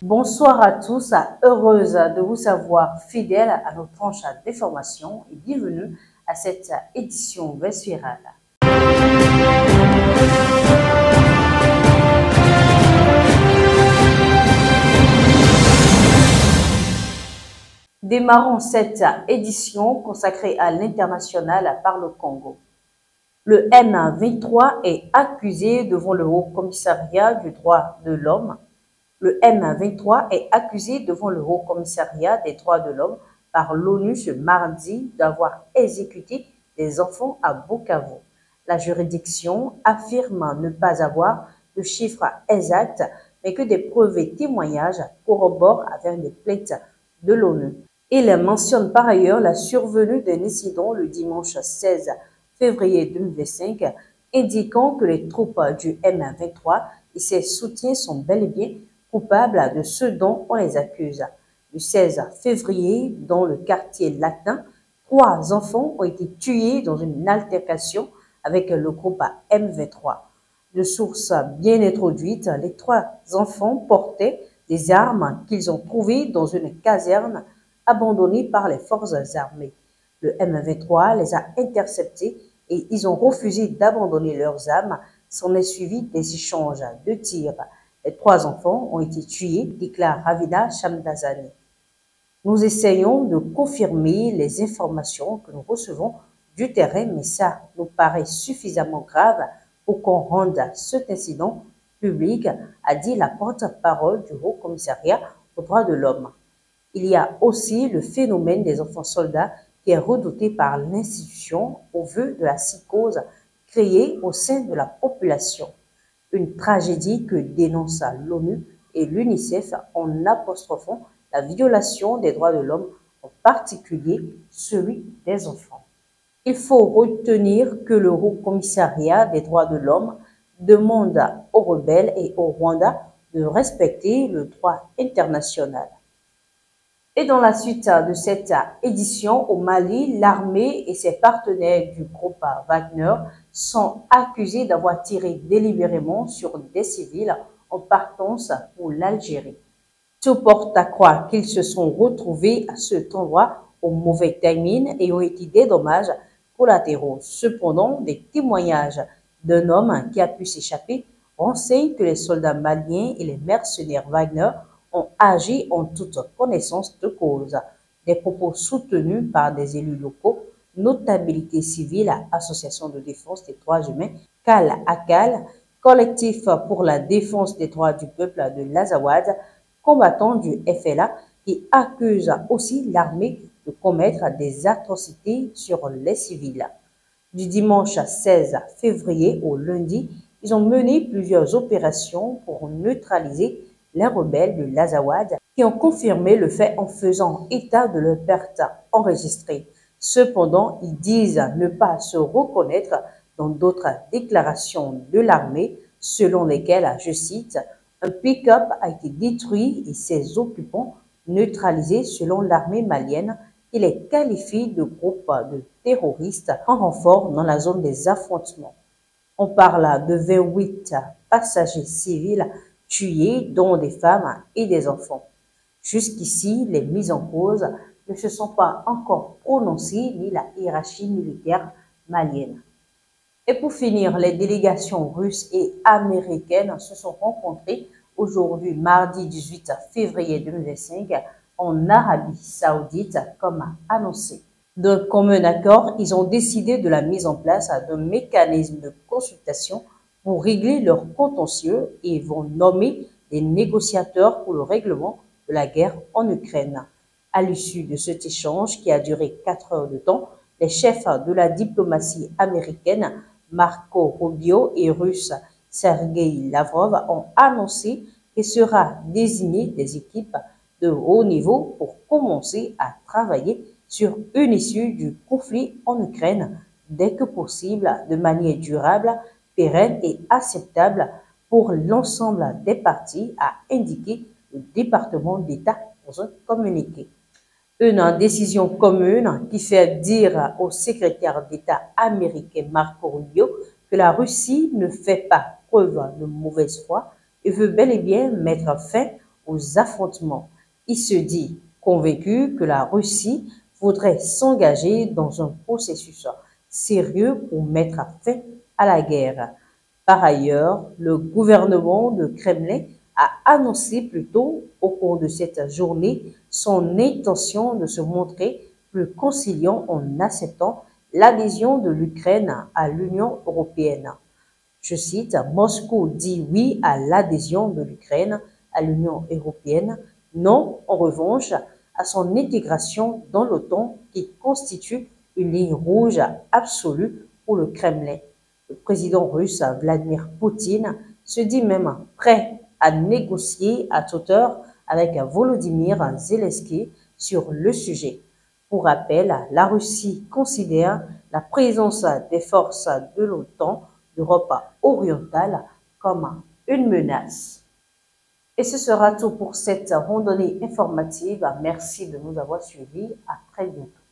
Bonsoir à tous, heureuse de vous savoir fidèle à nos tranches d'information et bienvenue à cette édition virale. Démarrons cette édition consacrée à l'international par le Congo. Le M23 est accusé devant le Haut Commissariat du droit de l'homme. Le M23 est accusé devant le Haut Commissariat des droits de l'homme par l'ONU ce mardi d'avoir exécuté des enfants à Bukavu. La juridiction affirme ne pas avoir de chiffres exacts, mais que des preuves et témoignages corroborent avec les plaintes de l'ONU. Il mentionne par ailleurs la survenue d'un incident le dimanche 16 février 2025, indiquant que les troupes du M23 et ses soutiens sont bel et bien coupables de ce dont on les accuse. Le 16 février, dans le quartier latin, 3 enfants ont été tués dans une altercation avec le groupe M23. De sources bien introduites, les 3 enfants portaient des armes qu'ils ont trouvées dans une caserne abandonnée par les forces armées. Le M23 les a interceptés et ils ont refusé d'abandonner leurs armes. S'en est suivi des échanges de tirs. Les 3 enfants ont été tués, déclare Ravina Shamdazani. Nous essayons de confirmer les informations que nous recevons du terrain, mais ça nous paraît suffisamment grave pour qu'on rende cet incident public, a dit la porte-parole du Haut Commissariat aux droits de l'homme. Il y a aussi le phénomène des enfants soldats qui est redouté par l'institution au vu de la psychose créée au sein de la population. Une tragédie que dénoncent l'ONU et l'UNICEF en apostrophant la violation des droits de l'homme, en particulier celui des enfants. Il faut retenir que le Haut Commissariat des droits de l'homme demande aux rebelles et au Rwanda de respecter le droit international. Et dans la suite de cette édition, au Mali, l'armée et ses partenaires du groupe Wagner sont accusés d'avoir tiré délibérément sur des civils en partance pour l'Algérie. Tout porte à croire qu'ils se sont retrouvés à cet endroit au mauvais timing et ont été des dommages collatéraux. Cependant, des témoignages d'un homme qui a pu s'échapper renseignent que les soldats maliens et les mercenaires Wagner ont agi en toute connaissance de cause. Des propos soutenus par des élus locaux, Notabilité civile, Association de défense des droits humains, CAL ACAL, Collectif pour la défense des droits du peuple de l'Azawad, combattants du FLA, qui accusent aussi l'armée de commettre des atrocités sur les civils. Du dimanche 16 février au lundi, ils ont mené plusieurs opérations pour neutraliser les rebelles de l'Azawad qui ont confirmé le fait en faisant état de leurs pertes enregistrées. Cependant, ils disent ne pas se reconnaître dans d'autres déclarations de l'armée selon lesquelles, je cite, un pick-up a été détruit et ses occupants neutralisés selon l'armée malienne qui les qualifie de groupe de terroristes en renfort dans la zone des affrontements. On parle de 28 passagers civils tués, dont des femmes et des enfants. Jusqu'ici, les mises en cause ne se sont pas encore prononcées ni la hiérarchie militaire malienne. Et pour finir, les délégations russes et américaines se sont rencontrées aujourd'hui, mardi 18 février 2025, en Arabie Saoudite, comme annoncé. D'un commun accord, ils ont décidé de la mise en place d'un mécanisme de consultation pour régler leurs contentieux et vont nommer des négociateurs pour le règlement de la guerre en Ukraine. À l'issue de cet échange qui a duré 4 heures de temps, les chefs de la diplomatie américaine, Marco Rubio, et russe, Sergei Lavrov, ont annoncé qu'il sera désigné des équipes de haut niveau pour commencer à travailler sur une issue du conflit en Ukraine dès que possible, de manière durable, pérenne et acceptable pour l'ensemble des parties, a indiqué le département d'État dans un communiqué. Une décision commune qui fait dire au secrétaire d'État américain Marco Rubio que la Russie ne fait pas preuve de mauvaise foi et veut bel et bien mettre fin aux affrontements. Il se dit convaincu que la Russie voudrait s'engager dans un processus sérieux pour mettre fin à la guerre. Par ailleurs, le gouvernement de Kremlin a annoncé plus tôt au cours de cette journée son intention de se montrer plus conciliant en acceptant l'adhésion de l'Ukraine à l'Union européenne. Je cite, Moscou dit oui à l'adhésion de l'Ukraine à l'Union européenne, non en revanche à son intégration dans l'OTAN qui constitue une ligne rouge absolue pour le Kremlin. Le président russe Vladimir Poutine se dit même prêt à négocier à toute heure avec Volodymyr Zelensky sur le sujet. Pour rappel, la Russie considère la présence des forces de l'OTAN d'Europe orientale comme une menace. Et ce sera tout pour cette randonnée informative. Merci de nous avoir suivis. À très bientôt.